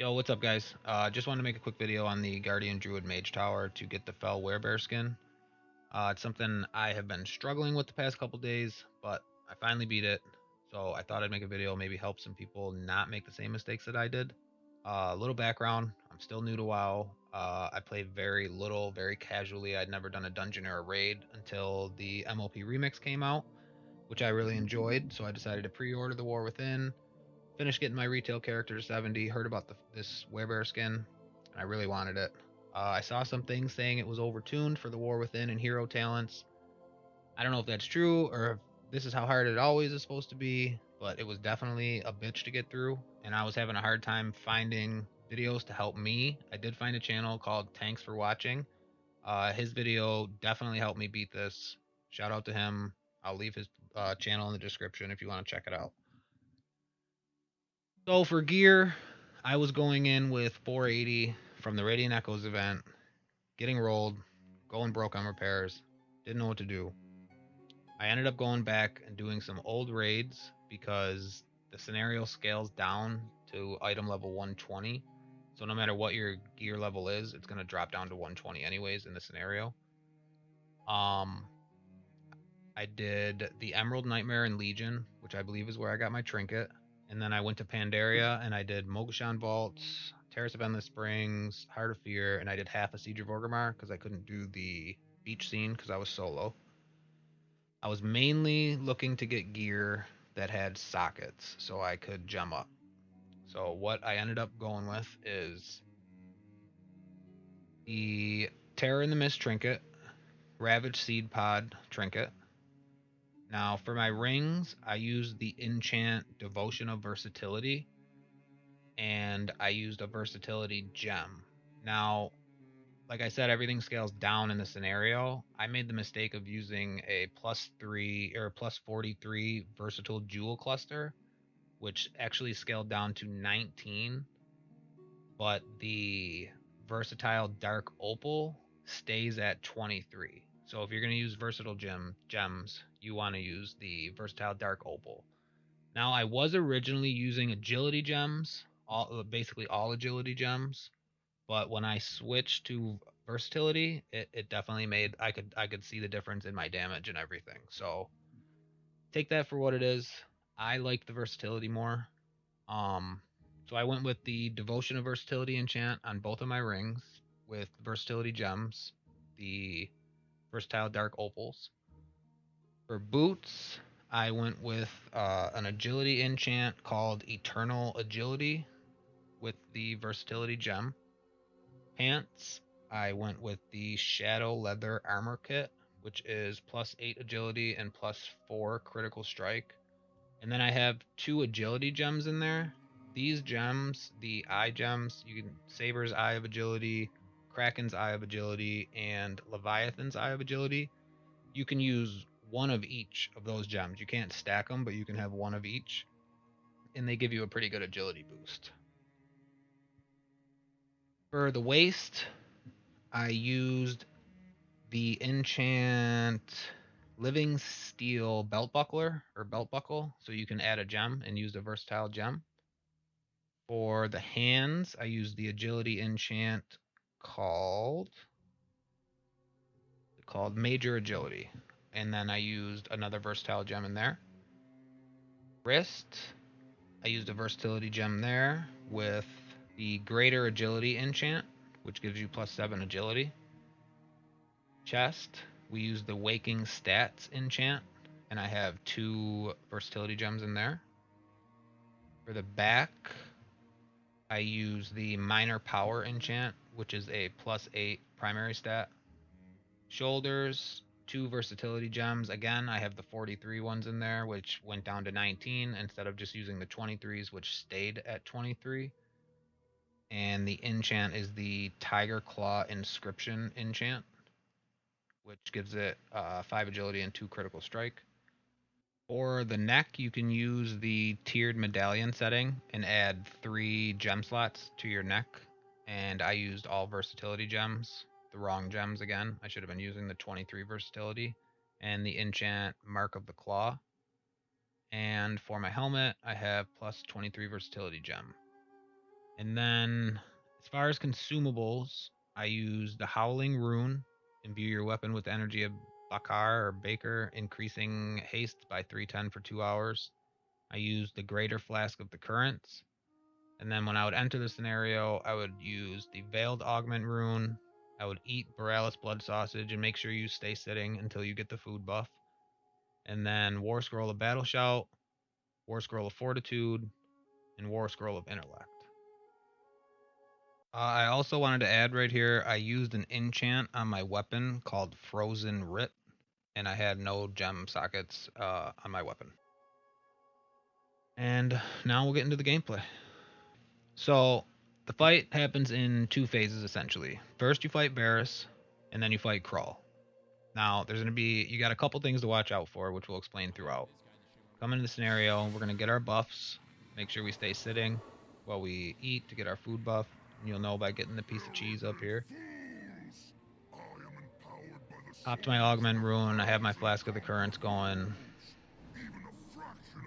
Yo, what's up, guys? Just wanted to make a quick video on the Guardian Druid Mage Tower to get the Fell Werebear skin. It's something I have been struggling with the past couple days, but I finally beat it. So I thought I'd make a video, maybe help some people not make the same mistakes that I did. A little background, I'm still new to WoW. I played very little, very casually. I'd never done a dungeon or a raid until the MLP remix came out, which I really enjoyed. So I decided to pre-order the War Within. Finished getting my retail character to 70. Heard about this werebear skin, and I really wanted it. I saw some things saying it was overtuned for the War Within and hero talents. I don't know if that's true or if this is how hard it always is supposed to be, but it was definitely a bitch to get through, and I was having a hard time finding videos to help me. I did find a channel called Thanks for Watching. His video definitely helped me beat this. Shout out to him. I'll leave his channel in the description if you want to check it out. So for gear, I was going in with 480 from the Radiant Echoes event, getting rolled, going broke on repairs, didn't know what to do. I ended up going back and doing some old raids because the scenario scales down to item level 120. So no matter what your gear level is, it's going to drop down to 120 anyways in the scenario. I did the Emerald Nightmare and Legion, which I believe is where I got my trinket. And then I went to Pandaria and I did Mogashan Vaults, Terrace of Endless Springs, Heart of Fear, and I did half a Siege of Orgrimmar because I couldn't do the beach scene because I was solo. I was mainly looking to get gear that had sockets so I could gem up. So what I ended up going with is the Terror in the Mist trinket, Ravage Seed Pod trinket. Now for my rings, I used the enchant Devotion of Versatility, and I used a versatility gem. Now, like I said, everything scales down in the scenario. I made the mistake of using a +3 or +43 versatile jewel cluster, which actually scaled down to 19, but the versatile dark opal stays at 23. So if you're going to use versatile gems, you want to use the versatile dark opal. Now, I was originally using agility gems, basically all agility gems, but when I switched to versatility, it definitely made I could see the difference in my damage and everything. So take that for what it is. I like the versatility more. Um, so I went with the Devotion of Versatility enchant on both of my rings with versatility gems, the versatile dark opals. For boots, I went with an agility enchant called Eternal Agility with the versatility gem. Pants, I went with the Shadow Leather Armor Kit, which is +8 agility and +4 critical strike. And then I have two agility gems in there. These gems, the eye gems, you can Saber's Eye of Agility, Kraken's Eye of Agility, and Leviathan's Eye of Agility. You can use one of each of those gems. You can't stack them, but you can have one of each, and they give you a pretty good agility boost. For the waist, I used the enchant Living Steel belt buckler or belt buckle, so you can add a gem and use a versatile gem. For the hands, I used the agility enchant called Major Agility, and then I used another versatile gem in there. Wrist, I used a versatility gem there with the Greater Agility enchant, which gives you +7 agility. Chest, we used the Waking Stats enchant, and I have 2 versatility gems in there. For the back, I use the Minor Power enchant, which is a +8 primary stat. Shoulders, 2 versatility gems. Again, I have the 43 ones in there, which went down to 19 instead of just using the 23s, which stayed at 23. And the enchant is the Tiger Claw Inscription enchant, which gives it 5 agility and 2 critical strike. For the neck, you can use the tiered medallion setting and add 3 gem slots to your neck. And I used all versatility gems, the wrong gems again. I should have been using the 23 versatility and the enchant Mark of the Claw. And for my helmet, I have +23 versatility gem. And then, as far as consumables, I use the Howling Rune. Imbue your weapon with the energy of Bakar or Baker, increasing haste by 310 for 2 hours. I use the Greater Flask of the Currents. And then when I would enter the scenario, I would use the Veiled Augment Rune. I would eat Borealis Blood Sausage and make sure you stay sitting until you get the food buff. And then War Scroll of Battle Shout, War Scroll of Fortitude, and War Scroll of Intellect. I also wanted to add right here, I used an enchant on my weapon called Frozen Writ, and I had no gem sockets on my weapon. And now we'll get into the gameplay. So the fight happens in 2 phases essentially. First you fight Varus, and then you fight Krull. Now there's gonna be, you got a couple things to watch out for, which we'll explain throughout. Come into the scenario, we're gonna get our buffs, make sure we stay sitting while we eat to get our food buff, and you'll know by getting the piece of cheese up here. Popped my Augment Rune, I have my Flask of the Currents going,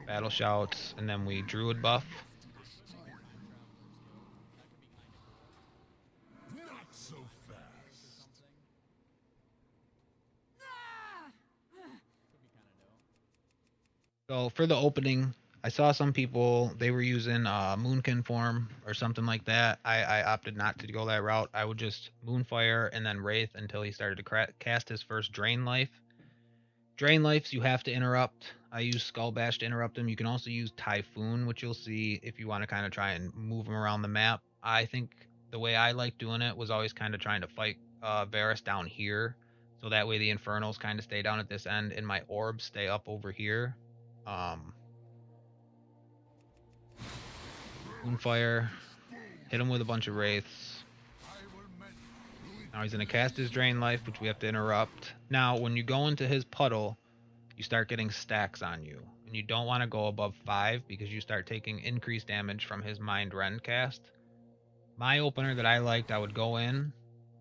Battle Shouts, and then we Druid buff. So for the opening, I saw some people, they were using Moonkin form or something like that. I opted not to go that route. I would just Moonfire and then Wraith until he started to cast his first Drain Life. Drain Lives you have to interrupt. I use Skull Bash to interrupt them. You can also use Typhoon, which you'll see if you want to kind of try and move them around the map. I think the way I like doing it was always kind of trying to fight Varus down here. So that way the Infernals kind of stay down at this end and my orbs stay up over here. Moonfire. Hit him with a bunch of Wraiths. Now he's going to cast his Drain Life, which we have to interrupt. Now, when you go into his puddle, you start getting stacks on you. And you don't want to go above 5 because you start taking increased damage from his Mind Rend cast. My opener that I liked, I would go in,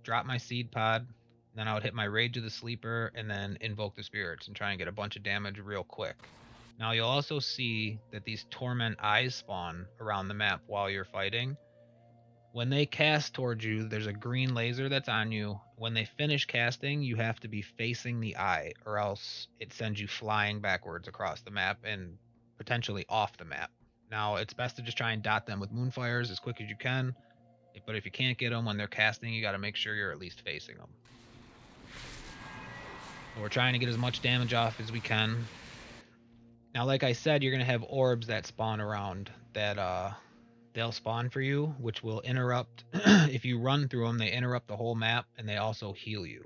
drop my Seed Pod, then I would hit my Rage of the Sleeper, and then invoke the Spirits and try and get a bunch of damage real quick. Now you'll also see that these Torment Eyes spawn around the map while you're fighting. When they cast towards you, there's a green laser that's on you. When they finish casting, you have to be facing the eye, or else it sends you flying backwards across the map and potentially off the map. Now, it's best to just try and dot them with Moonfires as quick as you can, but if you can't get them when they're casting, you got to make sure you're at least facing them. So we're trying to get as much damage off as we can. Now, like I said, you're going to have orbs that spawn around that they'll spawn for you, which will interrupt. If you run through them, they interrupt the whole map, and they also heal you.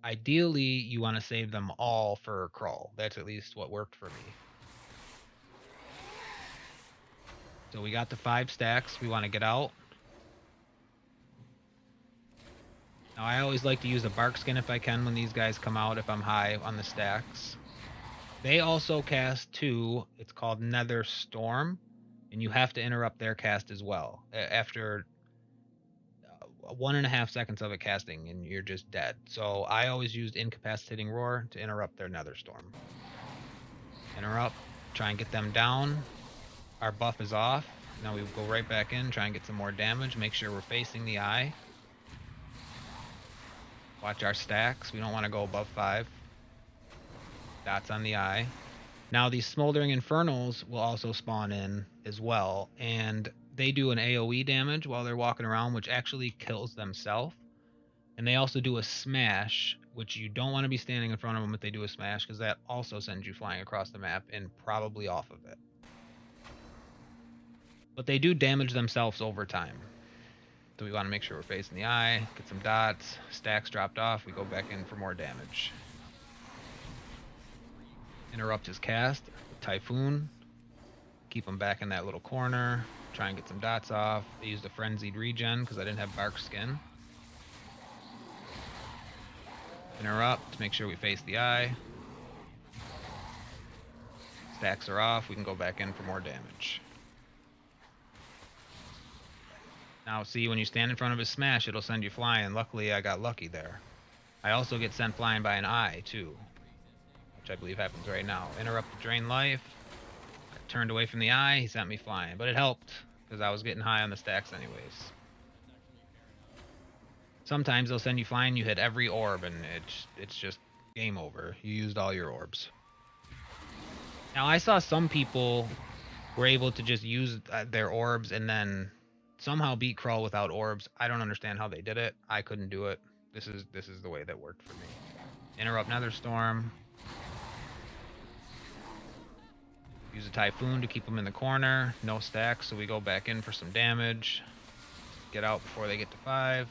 Ideally, you want to save them all for Krull. That's at least what worked for me. So we got the 5 stacks. We want to get out. Now, I always like to use a bark skin if I can when these guys come out, if I'm high on the stacks. They also cast 2. It's called Nether Storm, and you have to interrupt their cast as well. After 1.5 seconds of it casting, and you're just dead. So I always used Incapacitating Roar to interrupt their Nether Storm. Interrupt, try and get them down. Our buff is off. Now we go right back in, try and get some more damage. Make sure we're facing the eye. Watch our stacks. We don't want to go above 5. Dots on the eye. Now these Smoldering Infernals will also spawn in as well, and they do an AoE damage while they're walking around, which actually kills themselves. And they also do a smash, which you don't want to be standing in front of them if they do a smash, because that also sends you flying across the map and probably off of it. But they do damage themselves over time. So we want to make sure we're facing the eye, get some dots, stacks dropped off, we go back in for more damage. Interrupt his cast with Typhoon. Keep him back in that little corner. Try and get some dots off. I used a Frenzied Regen because I didn't have Bark Skin. Interrupt to make sure we face the eye. Stacks are off. We can go back in for more damage. Now see, when you stand in front of his smash, it'll send you flying. Luckily, I got lucky there. I also get sent flying by an eye, too, which I believe happens right now. Interrupt the Drain Life. I turned away from the eye. He sent me flying, but it helped. because I was getting high on the stacks anyways. Sometimes they'll send you flying, you hit every orb, and it's just game over. You used all your orbs. Now, I saw some people were able to just use their orbs and then somehow beat Krull without orbs. I don't understand how they did it. I couldn't do it. This is the way that worked for me. Interrupt Netherstorm. Use a Typhoon to keep them in the corner. No stacks, so we go back in for some damage. Get out before they get to 5.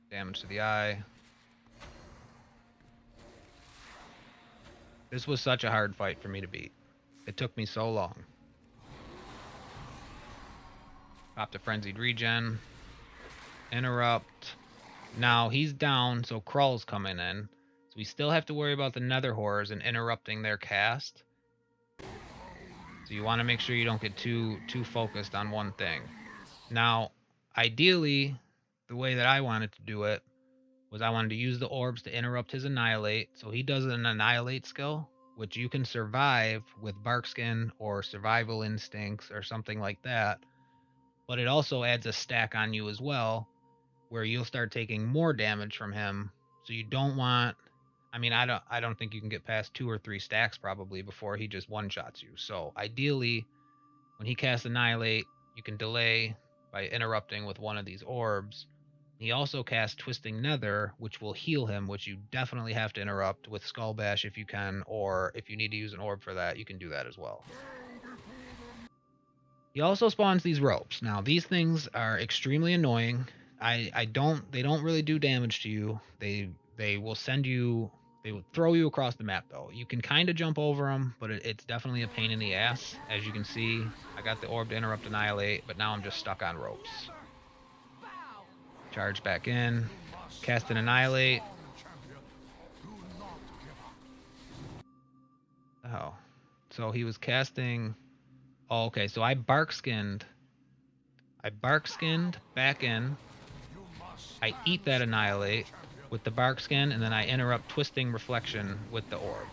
Damage to the eye. This was such a hard fight for me to beat. It took me so long. Pop the Frenzied Regen. Interrupt. Now he's down, so Krull's coming in. So we still have to worry about the Nether Horrors and interrupting their cast. So you want to make sure you don't get too focused on one thing. Now, ideally, the way that I wanted to do it was I wanted to use the orbs to interrupt his Annihilate. So he does an Annihilate skill, which you can survive with Barkskin or Survival Instincts or something like that. But it also adds a stack on you as well, where you'll start taking more damage from him. So you don't want... I mean, I don't think you can get past 2 or 3 stacks probably before he just one-shots you. So ideally, when he casts Annihilate, you can delay by interrupting with one of these orbs. He also casts Twisting Nether, which will heal him, which you definitely have to interrupt with Skull Bash if you can, or if you need to use an orb for that, you can do that as well. He also spawns these ropes. Now, these things are extremely annoying. They don't really do damage to you. They will throw you across the map though. You can kind of jump over them, but it's definitely a pain in the ass. As you can see, I got the orb to interrupt Annihilate, but now I'm just stuck on ropes. Charge back in, cast an Annihilate. Oh, so he was casting... Oh, okay, so I bark skinned back in. I eat that Annihilate with the bark skin, and then I interrupt Twisting Reflection with the orb.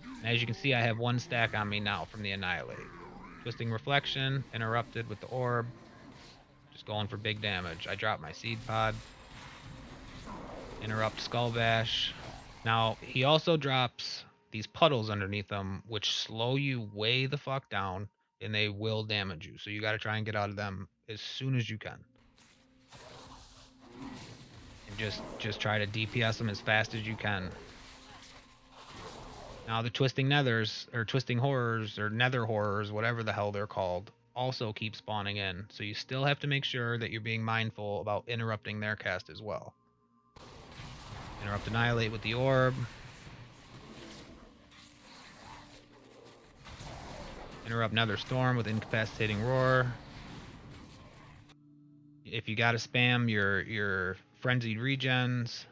And as you can see, I have 1 stack on me now from the Annihilate. Twisting Reflection, interrupted with the orb. Just going for big damage. I drop my Seed Pod. Interrupt Skull Bash. Now, he also drops these puddles underneath them, which slow you way the fuck down, and they will damage you. So you got to try and get out of them as soon as you can. And just try to DPS them as fast as you can. Now the Twisting Nethers, or Twisting Horrors, or Nether Horrors, whatever the hell they're called, also keep spawning in. So you still have to make sure that you're being mindful about interrupting their cast as well. Interrupt Annihilate with the orb. Interrupt Nether Storm with Incapacitating Roar. If you gotta spam your Frenzied Regens,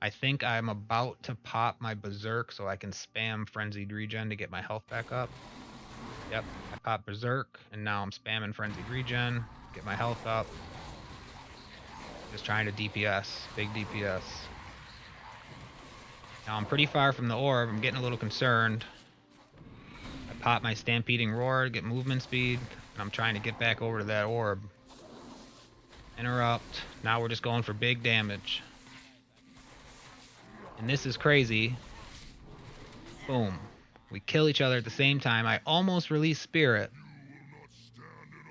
I think I'm about to pop my Berserk so I can spam Frenzied Regen to get my health back up. Yep, I popped Berserk, and now I'm spamming Frenzied Regen, get my health up. Just trying to DPS, big DPS. Now I'm pretty far from the orb, I'm getting a little concerned. I pop my Stampeding Roar, get movement speed, and I'm trying to get back over to that orb. Interrupt. Now we're just going for big damage. And this is crazy. Boom. We kill each other at the same time. I almost released Spirit.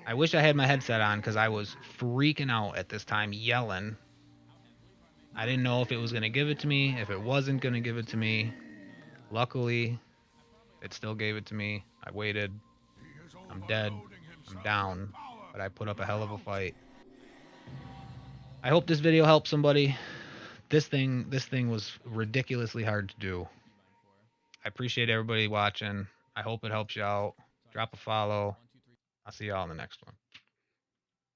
I wish I had my headset on because I was freaking out at this time, yelling. I didn't know if it was going to give it to me, if it wasn't going to give it to me. Luckily, it still gave it to me. I waited. I'm dead. I'm down. But I put up a hell of a fight. I hope this video helps somebody. This thing was ridiculously hard to do. I appreciate everybody watching. I hope it helps you out. Drop a follow. I'll see y'all in the next one.